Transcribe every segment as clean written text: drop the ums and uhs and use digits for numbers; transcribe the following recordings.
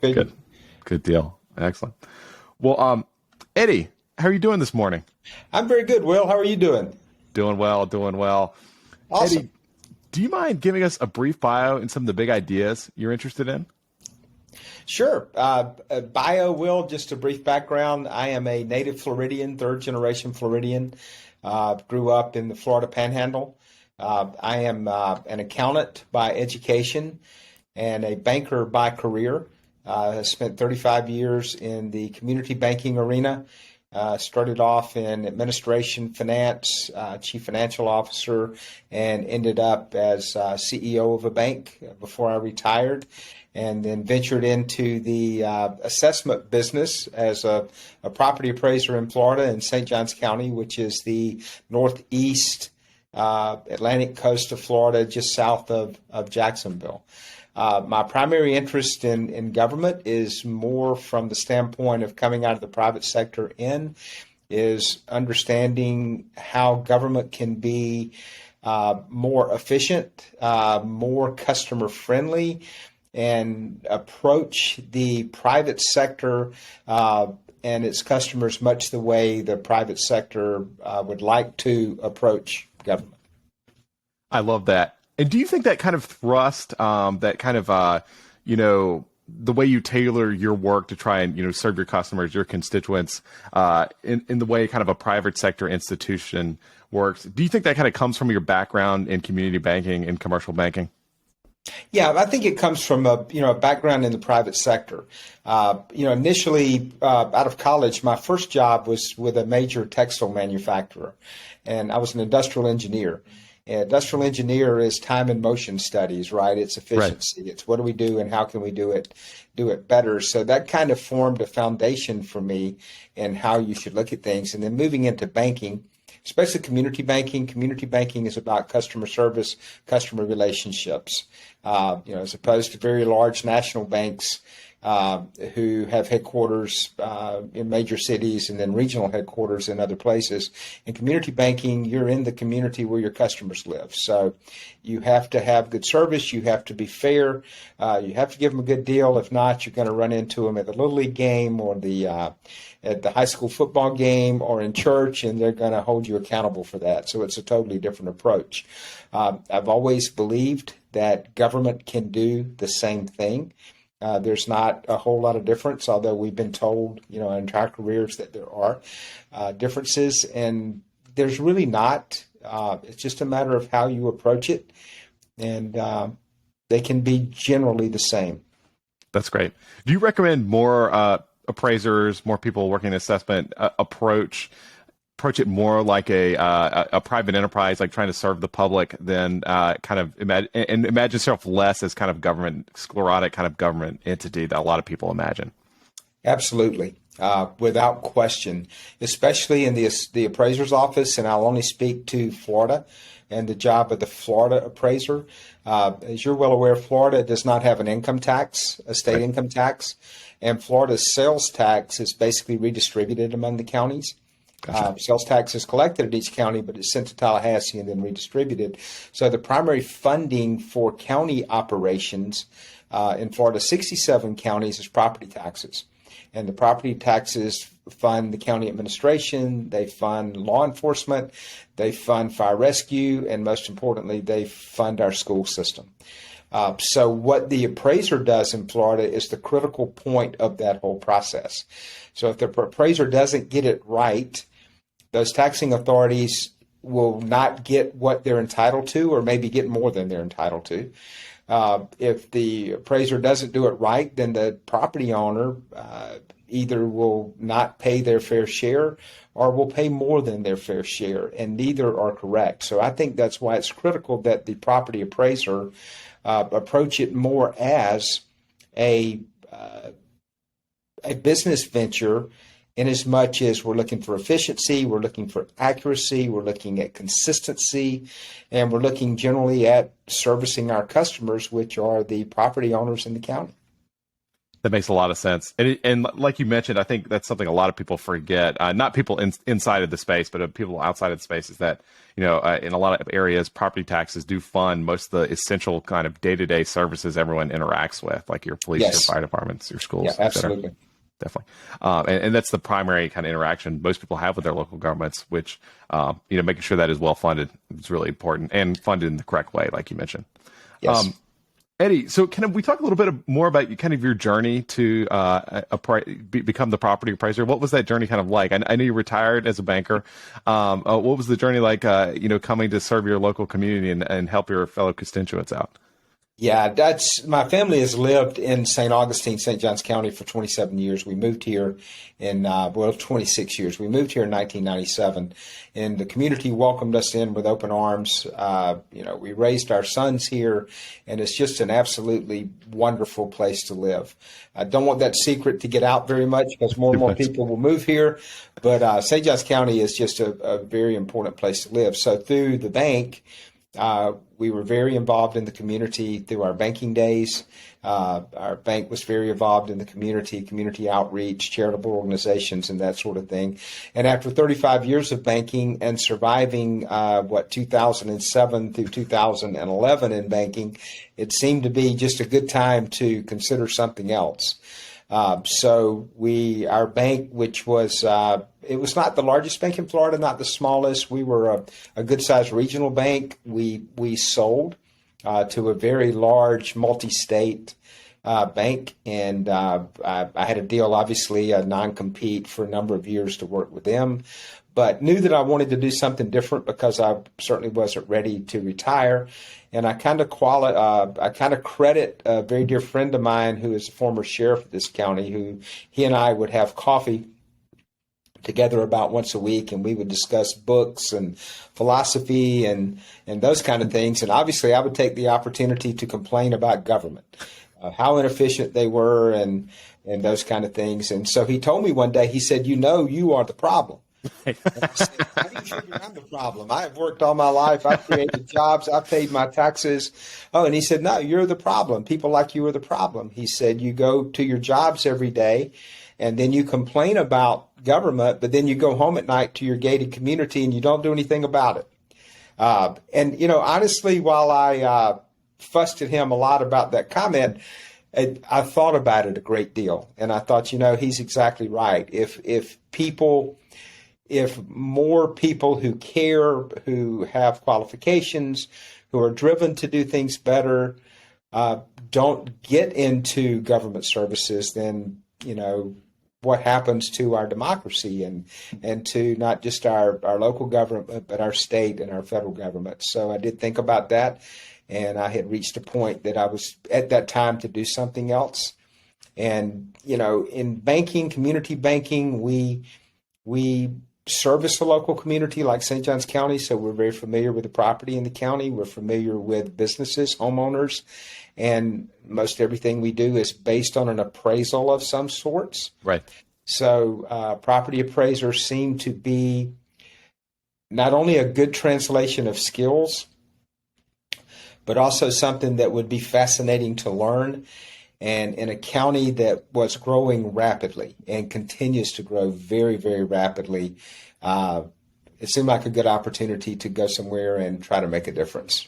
Good. Good. Good deal. Excellent. Well, Eddie, how are you doing this morning? I'm very good, Will. How are you doing? Doing well, doing well. Awesome. Eddie, do you mind giving us a brief bio and some of the big ideas you're interested in? Sure. Bio, Will, just a brief background. I am a native Floridian, third generation Floridian. Grew up in the Florida Panhandle. I am an accountant by education and a banker by career. I spent 35 years in the community banking arena. Started off in administration, finance, chief financial officer, and ended up as CEO of a bank before I retired, and then ventured into the assessment business as a property appraiser in Florida in St. Johns County, which is the northeast Atlantic coast of Florida, just south of Jacksonville. My primary interest in government is more from the standpoint of coming out of the private sector is understanding how government can be more efficient, more customer friendly, and approach the private sector and its customers much the way the private sector would like to approach government. I love that. And do you think that kind of thrust, that kind of, the way you tailor your work to try and, serve your customers, your constituents, in the way kind of a private sector institution works, do you think that kind of comes from your background in community banking and commercial banking? Yeah, I think it comes from a background in the private sector. Initially out of college, my first job was with a major textile manufacturer, and I was an industrial engineer. Industrial engineer is time and motion studies, right? It's efficiency. Right. It's what do we do and how can we do it better. So that kind of formed a foundation for me in how you should look at things. And then moving into banking, especially community banking is about customer service, customer relationships. As opposed to very large national banks who have headquarters in major cities and then regional headquarters in other places. In community banking, you're in the community where your customers live. So you have to have good service. You have to be fair. You have to give them a good deal. If not, you're going to run into them at the Little League game or at the high school football game or in church, and they're going to hold you accountable for that. So it's a totally different approach. I've always believed that government can do the same thing. There's not a whole lot of difference, although we've been told, our entire careers that there are differences, and there's really not. It's just a matter of how you approach it, and they can be generally the same. That's great. Do you recommend more appraisers, more people working in assessment approach it more like a private enterprise, like trying to serve the public, than kind of imagine yourself less as kind of government, sclerotic kind of government entity that a lot of people imagine? Absolutely. Without question, especially in the appraiser's office, and I'll only speak to Florida and the job of the Florida appraiser. As you're well aware, Florida does not have an income tax, a state income tax, and Florida's sales tax is basically redistributed among the counties. Gotcha. Sales tax is collected at each county, but it's sent to Tallahassee and then redistributed. So the primary funding for county operations in Florida, 67 counties, is property taxes. And the property taxes fund the county administration, they fund law enforcement, they fund fire rescue, and most importantly, they fund our school system. So what the appraiser does in Florida is the critical point of that whole process. So if the appraiser doesn't get it right, those taxing authorities will not get what they're entitled to, or maybe get more than they're entitled to. If the appraiser doesn't do it right, then the property owner either will not pay their fair share or will pay more than their fair share, and neither are correct. So I think that's why it's critical that the property appraiser approach it more as a business venture, in as much as we're looking for efficiency, we're looking for accuracy, we're looking at consistency, and we're looking generally at servicing our customers, which are the property owners in the county. That makes a lot of sense. And like you mentioned, I think that's something a lot of people forget. Not people inside of the space, but people outside of the space is that, in a lot of areas, property taxes do fund most of the essential kind of day-to-day services everyone interacts with, like your police, your Yes. fire departments, your schools, Yeah, et cetera. absolutely. Definitely. And that's the primary kind of interaction most people have with their local governments, which, making sure that is well funded is really important and funded in the correct way, like you mentioned. Yes. Eddie, so can we talk a little bit more about kind of your journey to become the property appraiser? What was that journey kind of like? I know you retired as a banker. What was the journey like, coming to serve your local community and help your fellow constituents out? Yeah, my family has lived in St. Augustine, St. Johns County for 27 years. We moved here in 26 years. We moved here in 1997, and the community welcomed us in with open arms. We raised our sons here, and it's just an absolutely wonderful place to live. I don't want that secret to get out very much because more and more people will move here, but St. Johns County is just a very important place to live. So through the bank, we were very involved in the community through our banking days. Our bank was very involved in the community outreach, charitable organizations, and that sort of thing. And after 35 years of banking and surviving, 2007 through 2011 in banking, it seemed to be just a good time to consider something else. So our bank, which was, it was not the largest bank in Florida, not the smallest. We were a good sized regional bank. We sold to a very large multi-state bank, and I had a deal, obviously a non-compete for a number of years to work with them, but knew that I wanted to do something different because I certainly wasn't ready to retire. And I kind of credit a very dear friend of mine who is a former sheriff of this county, who he and I would have coffee together about once a week, and we would discuss books and philosophy and those kind of things. And obviously I would take the opportunity to complain about government, how inefficient they were and those kind of things. And so he told me one day, he said, you are the problem. And I said, how do you figure I'm the problem? I have worked all my life. I've created jobs. I've paid my taxes. Oh, and he said, no, you're the problem. People like you are the problem. He said, you go to your jobs every day and then you complain about government, but then you go home at night to your gated community and you don't do anything about it. Honestly, while I fussed at him a lot about that comment, I thought about it a great deal. And I thought, he's exactly right. If more people who care, who have qualifications, who are driven to do things better, don't get into government services, then, what happens to our democracy and to not just our local government, but our state and our federal government. So I did think about that, and I had reached a point that I was at that time to do something else. And, in banking, community banking, we service the local community like St. Johns County, so we're very familiar with the property in the county. We're familiar with businesses, homeowners, and most everything we do is based on an appraisal of some sorts. Right. So property appraisers seem to be not only a good translation of skills, but also something that would be fascinating to learn. And in a county that was growing rapidly and continues to grow very, very rapidly, it seemed like a good opportunity to go somewhere and try to make a difference.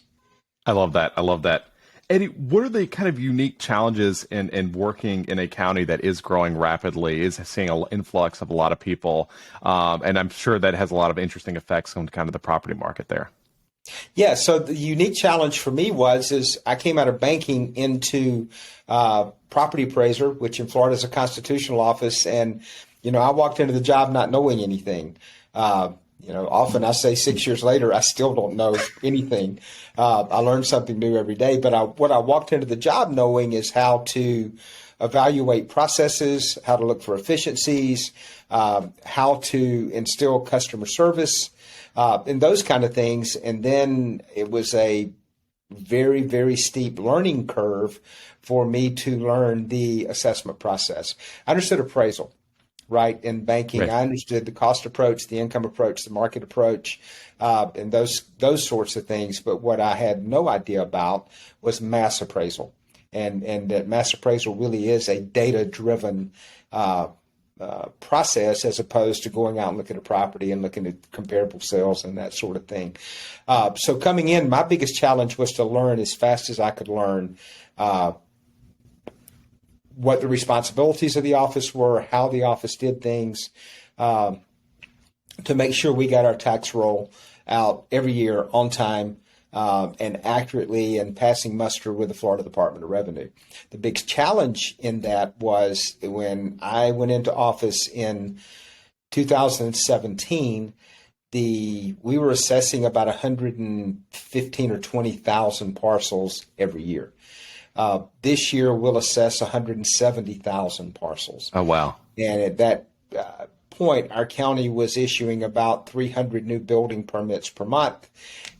I love that. Eddie, what are the kind of unique challenges in working in a county that is growing rapidly, is seeing an influx of a lot of people, and I'm sure that has a lot of interesting effects on kind of the property market there? Yeah, so the unique challenge for me is I came out of banking into property appraiser, which in Florida is a constitutional office, and I walked into the job not knowing anything. Often I say 6 years later, I still don't know anything. I learn something new every day, but what I walked into the job knowing is how to evaluate processes, how to look for efficiencies, how to instill customer service, and those kind of things. And then it was a very, very steep learning curve for me to learn the assessment process. I understood appraisal, right? In banking, right. I understood the cost approach, the income approach, the market approach, and those sorts of things. But what I had no idea about was mass appraisal. and that mass appraisal really is a data-driven process, as opposed to going out and looking at property and looking at comparable sales and that sort of thing. So coming in, my biggest challenge was to learn as fast as I could learn what the responsibilities of the office were, how the office did things, to make sure we got our tax roll out every year on time, and accurately, and passing muster with the Florida Department of Revenue. The big challenge in that was when I went into office in 2017, we were assessing about 115 or 20,000 parcels every year. This year, we'll assess 170,000 parcels. Oh, wow. And at that point, our county was issuing about 300 new building permits per month.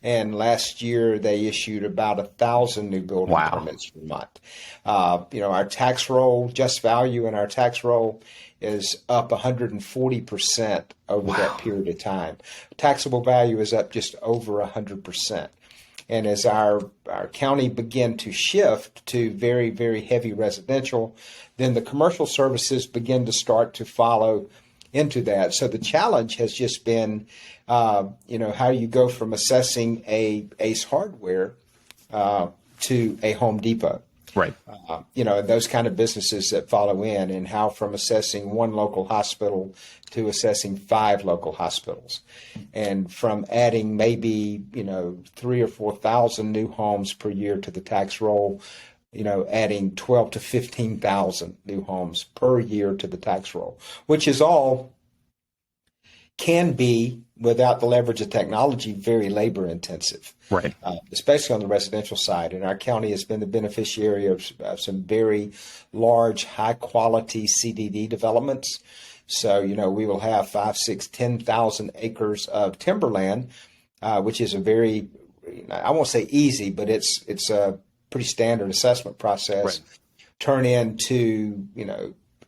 And last year, they issued about 1,000 new building permits per month. Our tax roll, just value in our tax roll, is up 140% over that period of time. Taxable value is up just over 100%. And as our county began to shift to very, very heavy residential, then the commercial services begin to start to follow into that. So the challenge has just been, how do you go from assessing a Ace Hardware to a Home Depot? Right. Those kind of businesses that follow in, and how from assessing one local hospital to assessing 5 local hospitals, and from adding maybe, 3,000 or 4,000 new homes per year to the tax roll, adding 12 to 15,000 new homes per year to the tax roll, which is all can be, without the leverage of technology, very labor intensive, right? Especially on the residential side. And our county has been the beneficiary of some very large, high quality CDD developments. So, we will have 5, 6, 10,000 acres of timberland, which is a very, I won't say easy, but it's a pretty standard assessment process, right, turn into,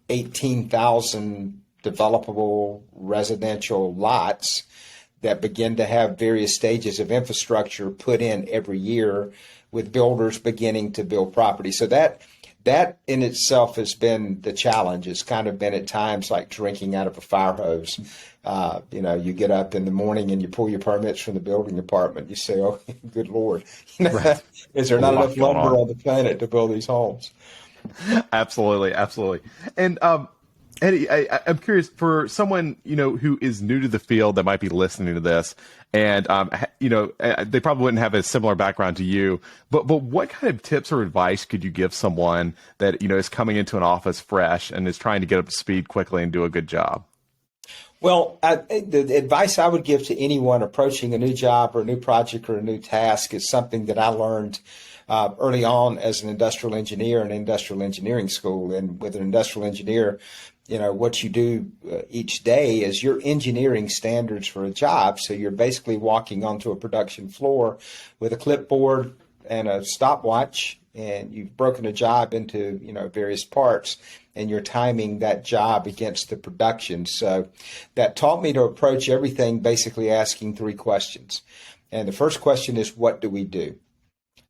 18,000 developable residential lots that begin to have various stages of infrastructure put in every year, with builders beginning to build property. So that in itself has been the challenge. It's kind of been at times like drinking out of a fire hose. You get up in the morning and you pull your permits from the building department. You say, "Oh, good Lord, right. Is there not enough lumber on the planet to build these homes?" Absolutely. And Eddie, I'm curious, for someone, who is new to the field that might be listening to this, and, they probably wouldn't have a similar background to you, but what kind of tips or advice could you give someone that, is coming into an office fresh and is trying to get up to speed quickly and do a good job? Well, the advice I would give to anyone approaching a new job or a new project or a new task is something that I learned early on as an industrial engineer in industrial engineering school. And with an industrial engineer, what you do each day is you're engineering standards for a job. So you're basically walking onto a production floor with a clipboard and a stopwatch, and you've broken a job into, various parts, and you're timing that job against the production. So that taught me to approach everything basically asking 3 questions. And the first question is, what do we do?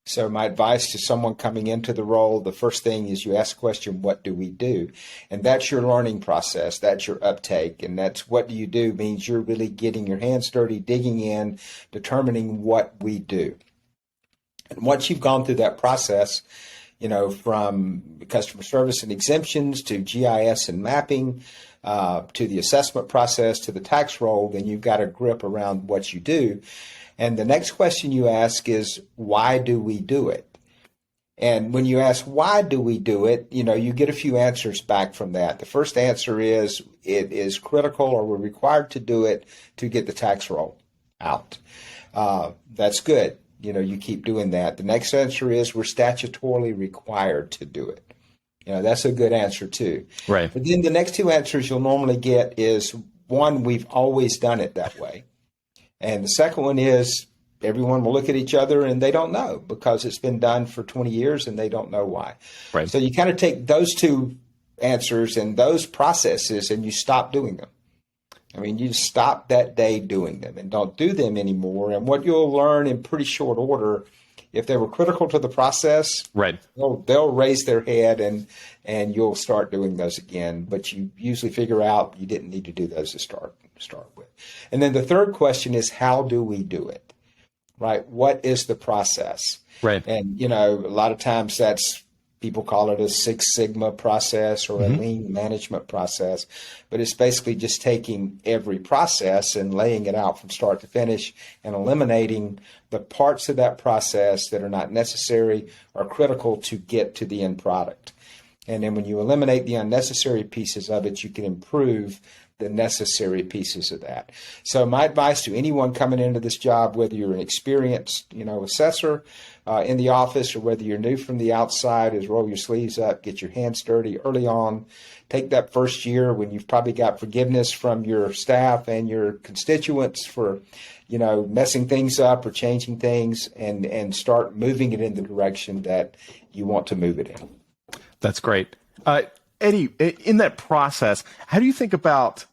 So my advice to someone coming into the role, the first thing is you ask the question, what do we do? And that's your learning process. That's your uptake. And that's what do you do means you're really getting your hands dirty, digging in, determining what we do. And once you've gone through that process, from customer service and exemptions to GIS and mapping, to the assessment process, to the tax roll, then you've got a grip around what you do. And the next question you ask is, why do we do it? And when you ask, why do we do it, you get a few answers back from that. The first answer is, it is critical, or we're required to do it to get the tax roll out. That's good. You keep doing that. The next answer is, we're statutorily required to do it. That's a good answer too. Right. But then the next 2 answers you'll normally get is, 1, we've always done it that way. And the second one is, everyone will look at each other and they don't know, because it's been done for 20 years and they don't know why. Right. So you kind of take those 2 answers and those processes and you stop doing them. You stop that day doing them and don't do them anymore. And what you'll learn in pretty short order If they were critical to the process, Right. they'll raise their head and you'll start doing those again. But you usually figure out you didn't need to do those to start with. And then the third question is, how do we do it? Right? What is the process? Right. And a lot of times people call it a Six Sigma process or a lean management process, but it's basically just taking every process and laying it out from start to finish and eliminating the parts of that process that are not necessary or critical to get to the end product. And then when you eliminate the unnecessary pieces of it, you can improve the necessary pieces of that. So my advice to anyone coming into this job, whether you're an experienced, assessor in the office or whether you're new from the outside, is roll your sleeves up, get your hands dirty early on. Take that first year when you've probably got forgiveness from your staff and your constituents for, messing things up or changing things, and start moving it in the direction that you want to move it in. That's great. Eddie, in that process, how do you think about?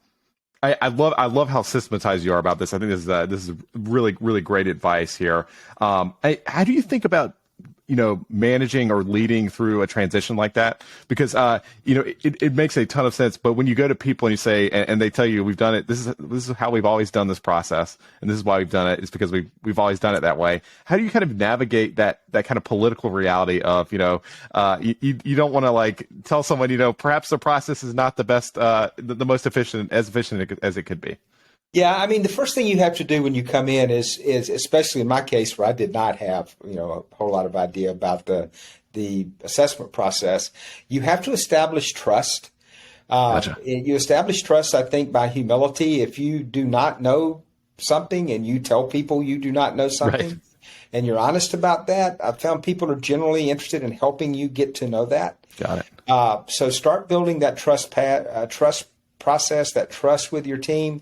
I love how systematized you are about this. I think this is really, really great advice here. How do you think about managing or leading through a transition like that? Because it makes a ton of sense. But when you go to people and you say, and they tell you, we've done it. This is how we've always done this process, and this is why we've done it. It's because we've always done it that way. How do you kind of navigate that kind of political reality of you don't want to tell someone perhaps the process is not the best, the most efficient as it could be. Yeah, I mean, the first thing you have to do when you come in is especially in my case where I did not have, a whole lot of idea about the assessment process, you have to establish trust. Gotcha. You establish trust, I think, by humility. If you do not know something and you tell people you do not know something, right, and you're honest about that, I've found people are generally interested in helping you get to know that. Got it. So start building that trust process, that trust with your team.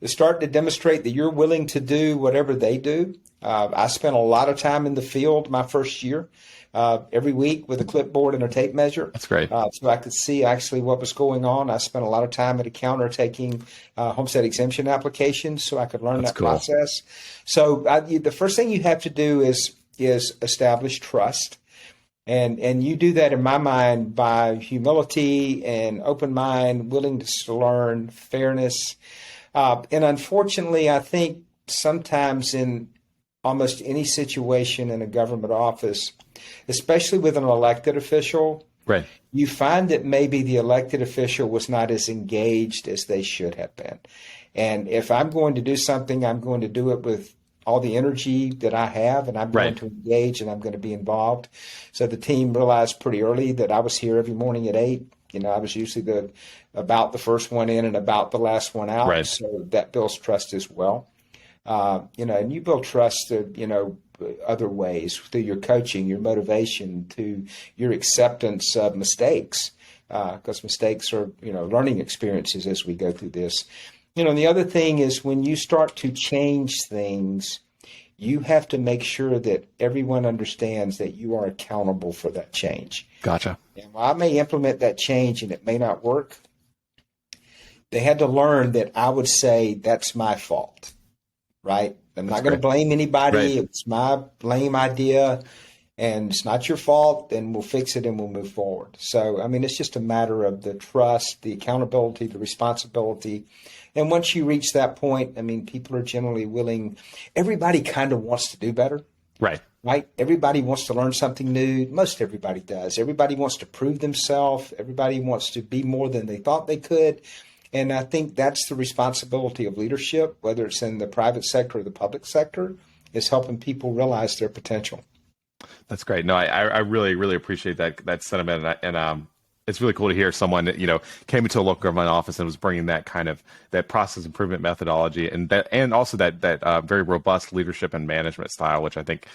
Start to demonstrate that you're willing to do whatever they do. I spent a lot of time in the field my first year, every week with a clipboard and a tape measure. That's great. So I could see actually what was going on. I spent a lot of time at a counter taking homestead exemption applications so I could learn that process. So the first thing you have to do is establish trust. And you do that, in my mind, by humility and open mind, willingness to learn, fairness. And unfortunately, I think sometimes in almost any situation in a government office, especially with an elected official, right, you find that maybe the elected official was not as engaged as they should have been. And if I'm going to do something, I'm going to do it with all the energy that I have, and I'm going to engage and I'm going to be involved. So the team realized pretty early that I was here every morning at 8. I was usually about the first one in and about the last one out. Right. So that builds trust as well. And you build trust, other ways through your coaching, your motivation, to your acceptance of mistakes, because mistakes are, learning experiences as we go through this. And the other thing is when you start to change things, you have to make sure that everyone understands that you are accountable for that change. Gotcha. And while I may implement that change and it may not work, they had to learn that I would say that's my fault, right? I'm not going to blame anybody. Right. It's my lame idea, and it's not your fault, and we'll fix it and we'll move forward. So, I mean, it's just a matter of the trust, the accountability, the responsibility. And once you reach that point, I mean, people are generally willing. Everybody kind of wants to do better. Right. Right? Everybody wants to learn something new. Most everybody does. Everybody wants to prove themselves. Everybody wants to be more than they thought they could. And I think that's the responsibility of leadership, whether it's in the private sector or the public sector, is helping people realize their potential. That's great. No, I really, really appreciate that sentiment. And it's really cool to hear someone that, came into a local government office and was bringing that kind of that process improvement methodology and also that very robust leadership and management style, which I think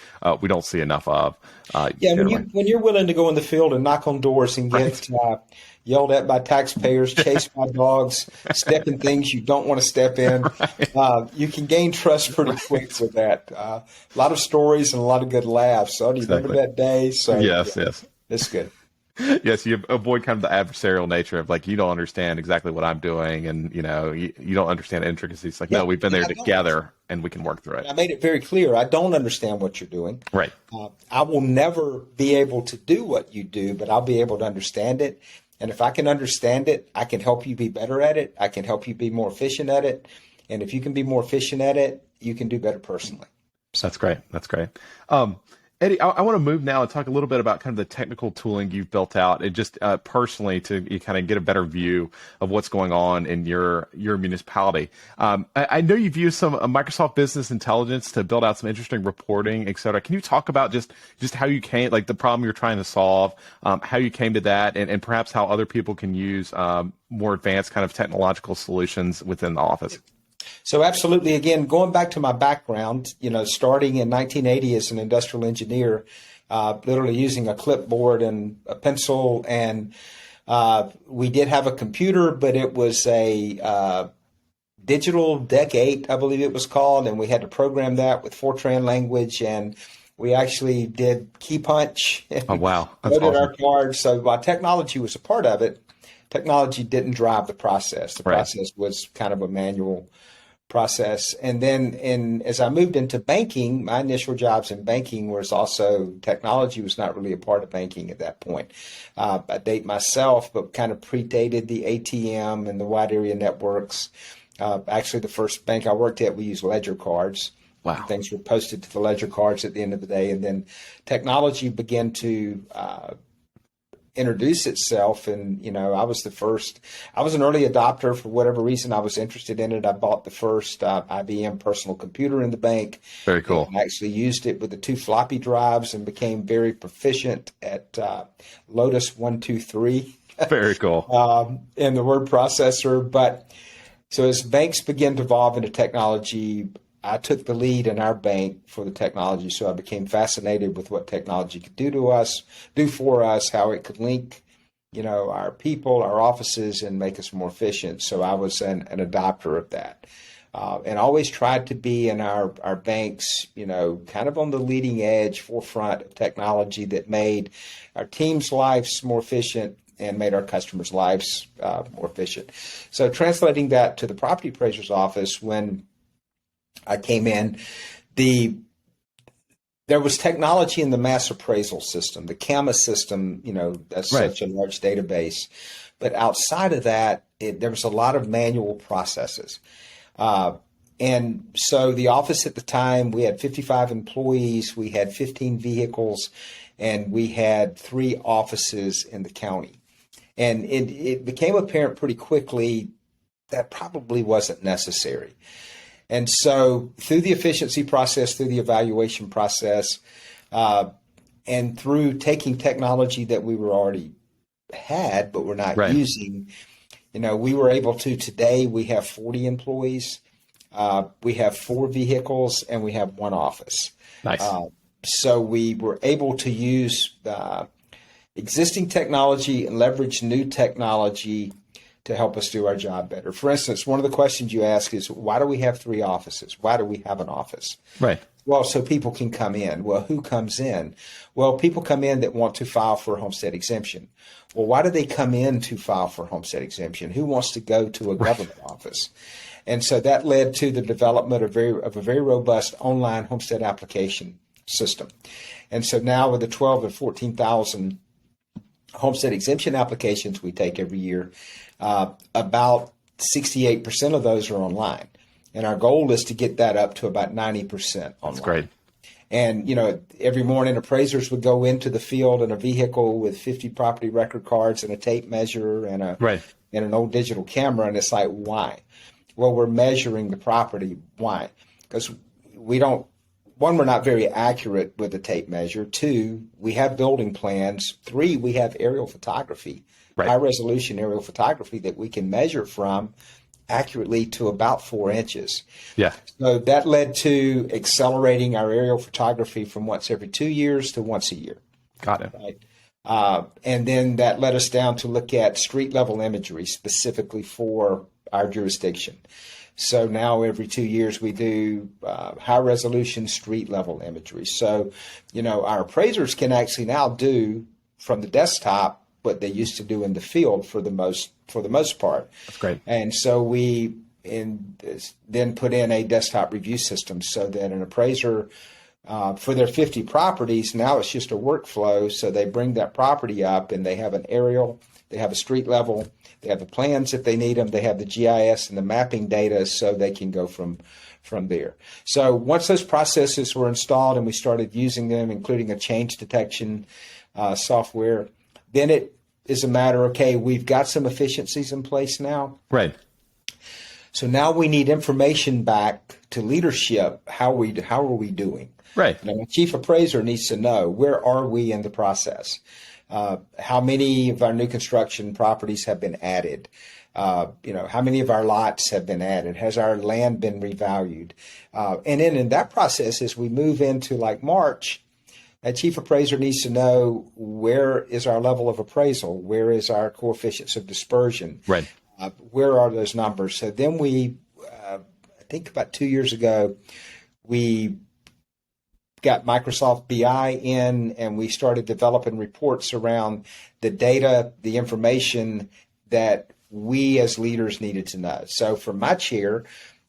we don't see enough of. When you're willing to go in the field and knock on doors and get yelled at by taxpayers, chased by dogs, step in things you don't want to step in, you can gain trust pretty quick with that. A lot of stories and a lot of good laughs. So do you remember that day? So yes. It's good. Yes, you avoid kind of the adversarial nature of like, you don't understand exactly what I'm doing, and you don't understand intricacies. Like, Yeah, no, we've been and there I don't. together, and we can work through And it. I made it very clear, I don't understand what you're doing. Right. I will never be able to do what you do, but I'll be able to understand it. And if I can understand it, I can help you be better at it. I can help you be more efficient at it. And if you can be more efficient at it, you can do better personally. So, That's great. That's great. Um, Eddie, I want to move now and talk a little bit about kind of the technical tooling you've built out, and just personally to you kind of get a better view of what's going on in your municipality. I know you've used some Microsoft Business Intelligence to build out some interesting reporting, et cetera. Can you talk about just how you came, like the problem you're trying to solve, how you came to that, and perhaps how other people can use more advanced kind of technological solutions within the office? so absolutely. Again, going back to my background, starting in 1980 as an industrial engineer, literally using a clipboard and a pencil, and we did have a computer, but it was a digital Deck 8, I believe it was called, and we had to program that with Fortran language, and we actually did key punch Oh, and wow. That's loaded our awesome. cards. So while technology was a part of it, technology didn't drive the process. The Right. process was kind of a manual process. And then as I moved into banking, my initial jobs in banking was also technology was not really a part of banking at that point. I date myself, but kind of predated the ATM and the wide area networks. Actually, the first bank I worked at, we used ledger cards. Wow. Things were posted to the ledger cards at the end of the day. And then technology began to introduce itself. And, I was an early adopter for whatever reason. I was interested in it. I bought the first IBM personal computer in the bank Very and cool. actually used it with the two floppy drives and became very proficient at Lotus 123 Very cool. in the word processor. But so as banks begin to evolve into technology, I took the lead in our bank for the technology. So I became fascinated with what technology could do for us, how it could link, our people, our offices, and make us more efficient. So I was an adopter of that. And always tried to be in our banks, kind of on the leading edge, forefront of technology that made our team's lives more efficient and made our customers' lives more efficient. So translating that to the property appraiser's office, when I came in, there was technology in the mass appraisal system, the CAMA system, that's Right. such a large database. But outside of that, there was a lot of manual processes. And so the office at the time, we had 55 employees, we had 15 vehicles, and we had 3 offices in the county. And it became apparent pretty quickly that probably wasn't necessary. And so through the efficiency process, through the evaluation process, and through taking technology that we were already had but were not Right. using, we were able to, today we have 40 employees, we have 4 vehicles, and we have 1 office. Nice. So we were able to use existing technology and leverage new technology to help us do our job better. For instance, one of the questions you ask is, why do we have 3 offices? Why do we have an office? Right. Well, so people can come in. Well, who comes in? Well, people come in that want to file for a homestead exemption. Well, why do they come in to file for a homestead exemption? Who wants to go to a government office? And so that led to the development of a very robust online homestead application system. And so now with the 12 to 14,000 homestead exemption applications we take every year, about 68% of those are online. And our goal is to get that up to about 90% online. That's great. And, every morning appraisers would go into the field in a vehicle with 50 property record cards and a tape measure and Right. an old digital camera. And it's like, why? Well, we're measuring the property. Why? Because we're not very accurate with the tape measure. 2, we have building plans. 3, we have aerial photography, Right. high resolution aerial photography that we can measure from accurately to about 4 inches. Yeah. So that led to accelerating our aerial photography from once every 2 years to once a year. Got it. Right. And then that led us down to look at street level imagery specifically for our jurisdiction. So now every 2 years we do high resolution street level imagery. So, our appraisers can actually now do from the desktop what they used to do in the field for the most part. That's great. And so we then put in a desktop review system so that an appraiser for their 50 properties, now it's just a workflow. So they bring that property up and they have an aerial, they have a street level, they have the plans if they need them, they have the GIS and the mapping data so they can go from there. So once those processes were installed and we started using them, including a change detection software, then it is a matter, okay, we've got some efficiencies in place now. Right. So now we need information back to leadership. How are we doing? Right. Now, the chief appraiser needs to know, where are we in the process? How many of our new construction properties have been added? How many of our lots have been added? Has our land been revalued? And then in that process, as we move into like March, a chief appraiser needs to know, where is our level of appraisal? Where is our coefficients of dispersion? Right. Where are those numbers? So then we, I think about 2 years ago, we got Microsoft BI in and we started developing reports around the data, the information that we as leaders needed to know. So from my chair,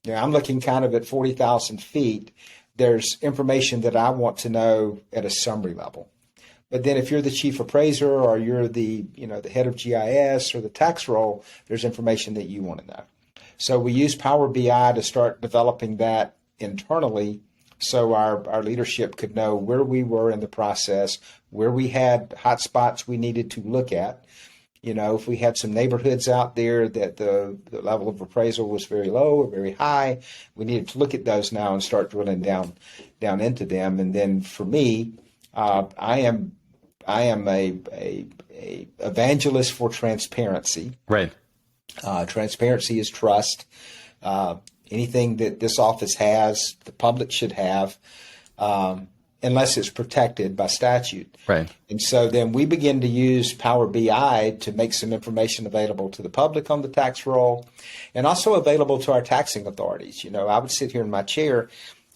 I'm looking kind of at 40,000 feet. There's information that I want to know at a summary level. But then if you're the chief appraiser or you're the head of GIS or the tax roll, there's information that you want to know. So we use Power BI to start developing that internally so our leadership could know where we were in the process, where we had hot spots we needed to look at. If we had some neighborhoods out there that the level of appraisal was very low or very high, we needed to look at those now and start drilling down into them. And then for me, I am a evangelist for transparency. Right. Transparency is trust. Anything that this office has, the public should have, unless it's protected by statute. Right. And so then we begin to use Power BI to make some information available to the public on the tax roll and also available to our taxing authorities. I would sit here in my chair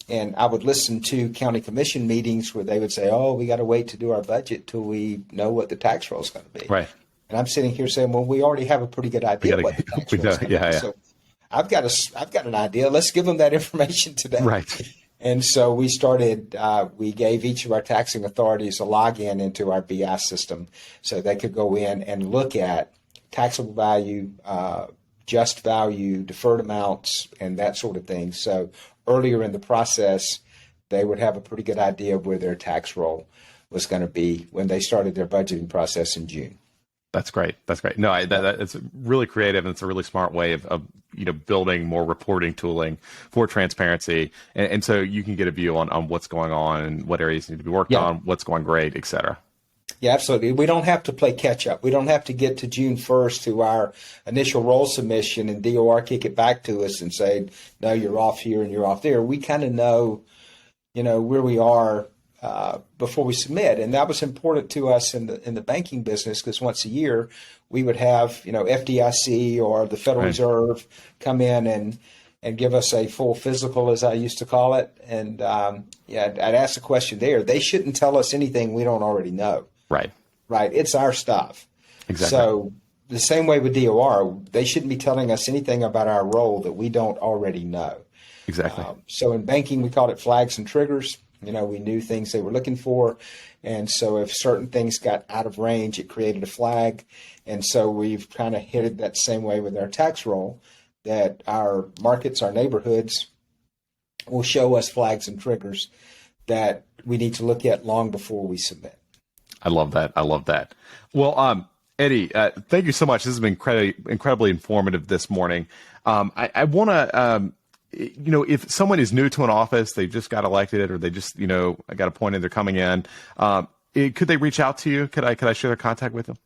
and I would listen to county commission meetings where they would say, oh, we got to wait to do our budget till we know what the tax roll is going to be. Right. And I'm sitting here saying, well, we already have a pretty good idea what the tax roll is going to be. So I've got an idea. Let's give them that information today. Right. And so we started, we gave each of our taxing authorities a login into our BI system so they could go in and look at taxable value, just value, deferred amounts, and that sort of thing. So earlier in the process, they would have a pretty good idea of where their tax roll was going to be when they started their budgeting process in June. That's great. That's great. No, it's really creative and it's a really smart way of building more reporting tooling for transparency. And so you can get a view on what's going on and what areas need to be worked on, what's going great, et cetera. Yeah, absolutely. We don't have to play catch up. We don't have to get to June 1st to our initial roll submission and DOR kick it back to us and say, no, you're off here and you're off there. We kind of know, where we are before we submit. And that was important to us in the banking business because once a year we would have, FDIC or the Federal Reserve come in and give us a full physical, as I used to call it. And I'd ask the question there. They shouldn't tell us anything we don't already know. Right. Right. It's our stuff. Exactly. So the same way with DOR, they shouldn't be telling us anything about our role that we don't already know. Exactly. So in banking, we called it flags and triggers. We knew things they were looking for. And so if certain things got out of range, it created a flag. And so we've kind of hit it that same way with our tax roll, that our markets, our neighborhoods will show us flags and triggers that we need to look at long before we submit. I love that. I love that. Well, Eddie, thank you so much. This has been incredibly informative this morning. I want to, if someone is new to an office, they just got elected or they just, got appointed, they're coming in, could they reach out to you? Could I share their contact with them?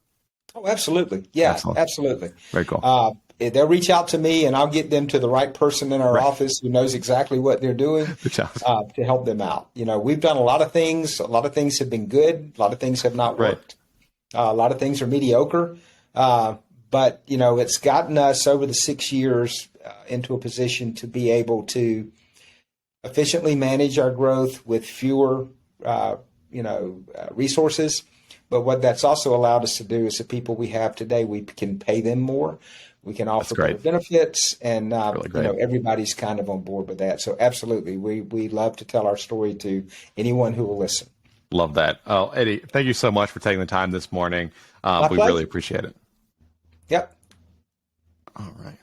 Oh, absolutely. Yeah, Excellent. Absolutely. Very cool. They'll reach out to me and I'll get them to the right person in our office who knows exactly what they're doing to help them out. We've done a lot of things. A lot of things have been good. A lot of things have not worked. A lot of things are mediocre. But, it's gotten us over the 6 years into a position to be able to efficiently manage our growth with fewer, resources. But what that's also allowed us to do is the people we have today, we can pay them more. We can offer better benefits, and everybody's kind of on board with that. So absolutely, we love to tell our story to anyone who will listen. Love that. Oh, Eddie, thank you so much for taking the time this morning. We really appreciate it. Yep. All right.